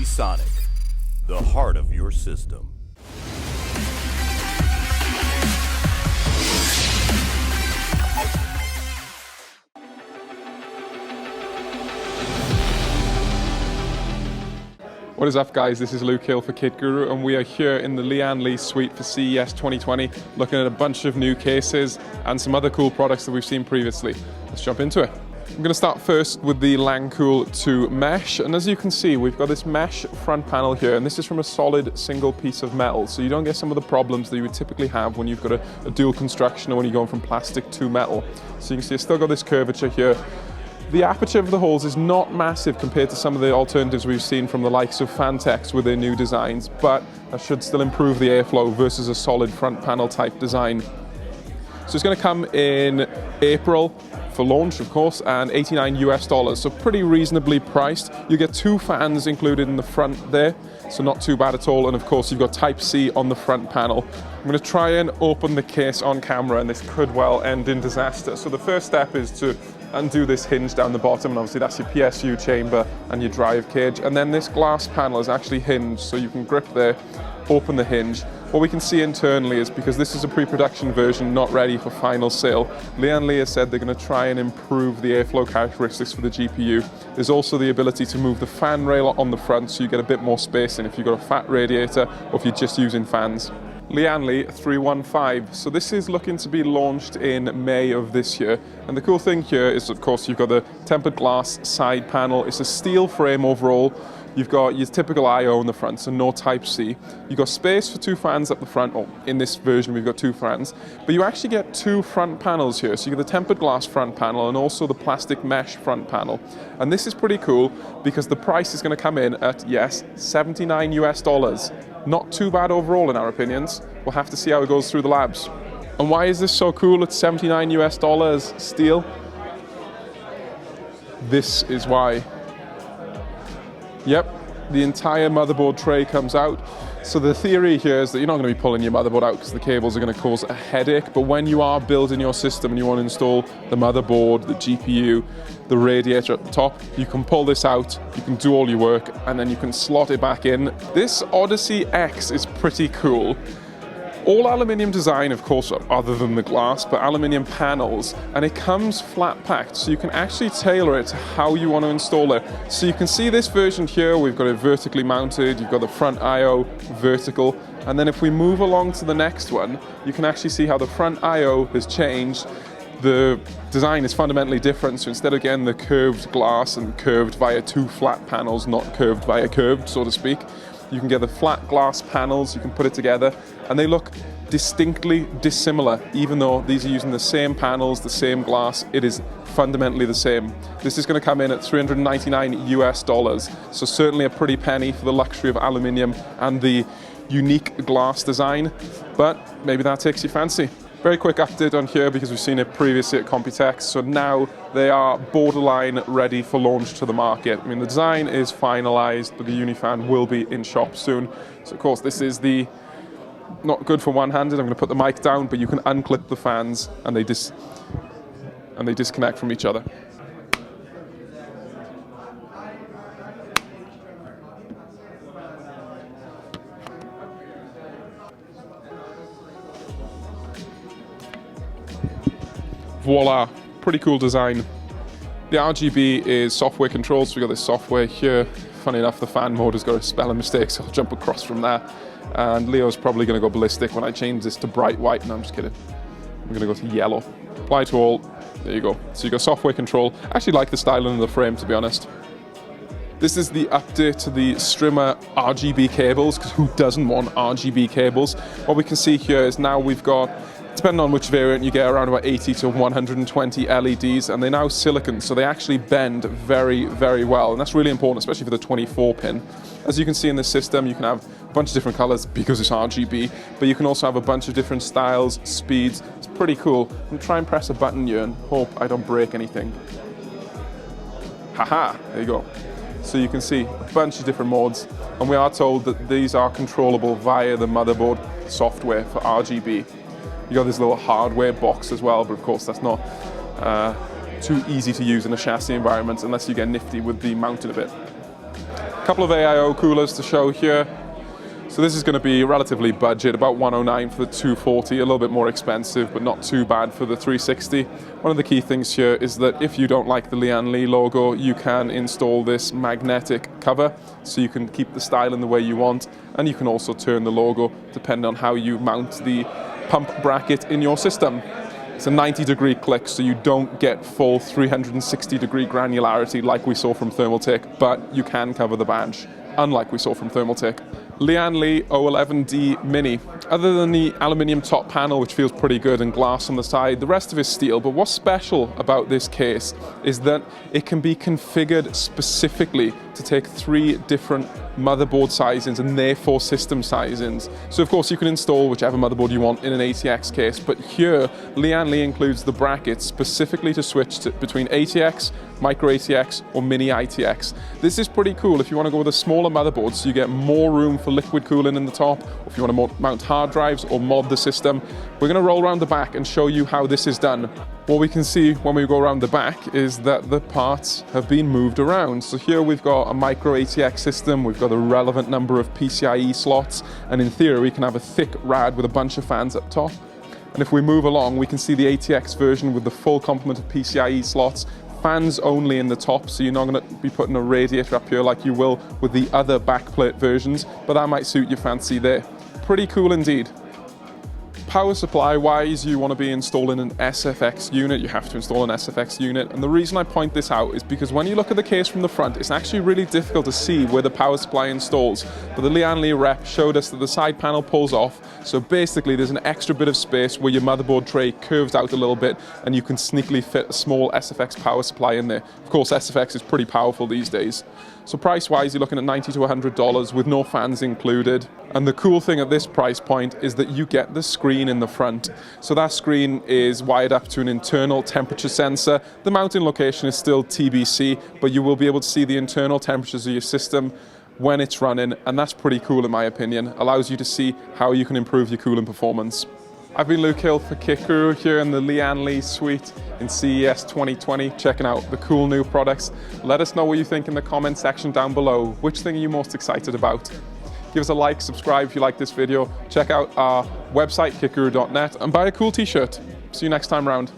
Sonic, the heart of your system. What is up, guys? This is Luke Hill for Kit Guru, and we are here in the Lian suite for CES 2020, looking at a bunch of new cases and some other cool products that we've seen previously. Let's jump into it. I'm going to start first with the Lancool 2 mesh, and as you can see, we've got this mesh front panel here, and this is from a solid single piece of metal, so you don't get some of the problems that you would typically have when you've got a dual construction or when you're going from plastic to metal. So you can see it's still got this curvature here. The aperture of the holes is not massive compared to some of the alternatives we've seen from the likes of Fantex with their new designs, but that should still improve the airflow versus a solid front panel type design. So it's going to come in April for launch, of course, and $89 US, so pretty reasonably priced. You get 2 fans included in the front there, so not too bad at all, and of course you've got Type-C on the front panel. I'm going to try and open the case on camera, and this could well end in disaster. So the first step is to undo this hinge down the bottom, and obviously that's your PSU chamber and your drive cage, and then this glass panel is actually hinged, so you can grip there, open the hinge. What we can see internally is, because this is a pre-production version not ready for final sale, Lian has said they're going to try and improve the airflow characteristics for the GPU. There's also the ability to move the fan rail on the front so you get a bit more space in if you've got a fat radiator or if you're just using fans. Lian 315. So this is looking to be launched in May of this year. And the cool thing here is, of course, you've got the tempered glass side panel. It's a steel frame overall. You've got your typical I/O in the front, so no Type-C. You've got space for 2 fans up the front. Oh, in this version, we've got 2 fans. But you actually get 2 front panels here. So you get the tempered glass front panel and also the plastic mesh front panel. And this is pretty cool because the price is going to come in at, yes, $79 US. Not too bad overall in our opinions. We'll have to see how it goes through the labs. And why is this so cool? It's $79 US steel. This is why. Yep, the entire motherboard tray comes out. So the theory here is that you're not going to be pulling your motherboard out because the cables are going to cause a headache, but when you are building your system and you want to install the motherboard, the GPU, the radiator at the top, you can pull this out, you can do all your work, and then you can slot it back in. This Odyssey X is pretty cool. All aluminium design, of course, other than the glass, but aluminium panels, and it comes flat packed, so you can actually tailor it to how you want to install it. So you can see this version here, we've got it vertically mounted, you've got the front I/O vertical, and then if we move along to the next one, you can actually see how the front I/O has changed. The design is fundamentally different, so instead of getting the curved glass and curved via 2 flat panels, not curved via curved, so to speak, you can get the flat glass panels, you can put it together, and they look distinctly dissimilar. Even though these are using the same panels, the same glass, it is fundamentally the same. This is going to come in at $399 US, so certainly a pretty penny for the luxury of aluminium and the unique glass design, but maybe that takes your fancy. Very quick update on here because we've seen it previously at MITX, so now they are borderline ready for launch to the market. I mean, the design is finalized, but the Uni Fan will be in shop soon. So of course this is the, not good for one-handed, I'm going to put the mic down, but you can unclip the fans and they disconnect from each other. Voila, pretty cool design. The RGB is software controlled, so we've got this software here. Funny enough, the fan mode has got a spelling mistake, so I'll jump across from that. And Leo's probably going to go ballistic when I change this to bright white. No, I'm just kidding. I'm going to go to yellow. Apply to all. There you go. So you've got software control. I actually like the styling of the frame, to be honest. This is the update to the Strimmer RGB cables, because who doesn't want RGB cables? What we can see here is now we've got, depending on which variant, you get around about 80 to 120 LEDs, and they're now silicone, so they actually bend very, very well, and that's really important, especially for the 24 pin. As you can see in this system, you can have a bunch of different colors because it's RGB, but you can also have a bunch of different styles, speeds. It's pretty cool. I'm gonna try and press a button here and hope I don't break anything. Haha, there you go. So you can see a bunch of different modes, and we are told that these are controllable via the motherboard software for RGB. You got this little hardware box as well, but of course that's not too easy to use in a chassis environment unless you get nifty with the mounting of it. A couple of AIO coolers to show here. So this is going to be relatively budget, about 109 for the 240, a little bit more expensive, but not too bad for the 360. One of the key things here is that if you don't like the Lian Li logo, you can install this magnetic cover, so you can keep the style in the way you want, and you can also turn the logo depending on how you mount the pump bracket in your system. It's a 90-degree click, so you don't get full 360-degree granularity like we saw from Thermaltake, but you can cover the badge, unlike we saw from Thermaltake. Lian Li O11D Mini. Other than the aluminium top panel, which feels pretty good, and glass on the side, the rest of it is steel. But what's special about this case is that it can be configured specifically to take 3 different motherboard sizings and therefore system sizings. So of course you can install whichever motherboard you want in an ATX case, but here Lian Li includes the brackets specifically to switch between ATX, micro ATX or mini ITX. This is pretty cool if you want to go with a smaller motherboard, so you get more room for liquid cooling in the top, or if you want to mount hard drives or mod the system. We're going to roll around the back and show you how this is done. What we can see when we go around the back is that the parts have been moved around. So here we've got a micro ATX system, we've got a relevant number of PCIe slots, and in theory we can have a thick rad with a bunch of fans up top. And if we move along, we can see the ATX version with the full complement of PCIe slots, fans only in the top, so you're not going to be putting a radiator up here like you will with the other backplate versions, but that might suit your fancy there. Pretty cool indeed. Power supply wise, you want to be installing an SFX unit. You have to install an SFX unit, and the reason I point this out is because when you look at the case from the front, it's actually really difficult to see where the power supply installs. But the Lian Li rep showed us that the side panel pulls off, so basically there's an extra bit of space where your motherboard tray curves out a little bit and you can sneakily fit a small SFX power supply in there. Of course, SFX is pretty powerful these days. So price wise, you're looking at $90 to $100 with no fans included. And the cool thing at this price point is that you get the screen in the front. So that screen is wired up to an internal temperature sensor. The mounting location is still TBC, but you will be able to see the internal temperatures of your system when it's running, and that's pretty cool in my opinion. Allows you to see how you can improve your cooling performance. I've been Luke Hill for Kit Guru here in the Lian Li suite in CES 2020, checking out the cool new products. Let us know what you think in the comment section down below. Which thing are you most excited about? Give us a like, subscribe if you like this video. Check out our website, kitguru.net, and buy a cool t-shirt. See you next time round.